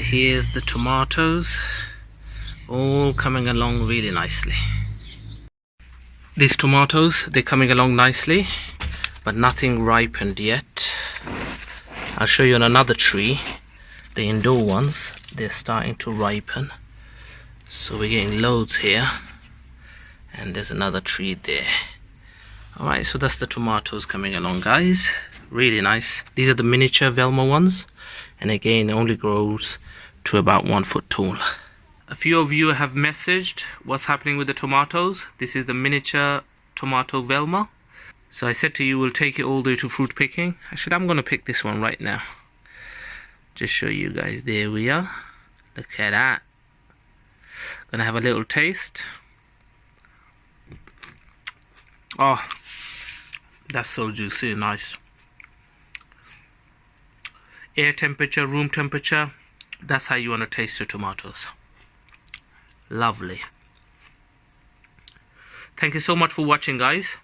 here's the tomatoes, all coming along really nicely. These tomatoes, they're coming along nicely, but nothing ripened yet. I'll show you on another tree, the indoor ones, they're starting to ripen. So we're getting loads here, and there's another tree there. Alright, so that's the tomatoes coming along, guys. Really nice. These are the miniature Velma ones, and again, it only grows to about 1 foot tall. A few of you have messaged what's happening with the tomatoes. This is the miniature Tomato Velma. So I said to you, we'll take it all the way to fruit picking. Actually, I'm going to pick this one right now. Just show you guys. There we are. Look at that. Gonna have a little taste. Oh, that's so juicy and nice. Air temperature, room temperature. That's how you want to taste your tomatoes. Lovely. Thank you so much for watching, guys.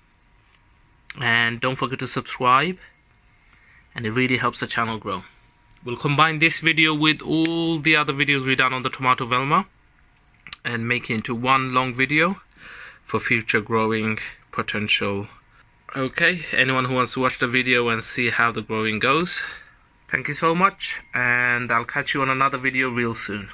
And don't forget to subscribe. And it really helps the channel grow. We'll combine this video with all the other videos we've done on the Tomato Velma and make it into one long video for future growing potential. Okay, anyone who wants to watch the video and see how the growing goes, thank you so much, and I'll catch you on another video real soon.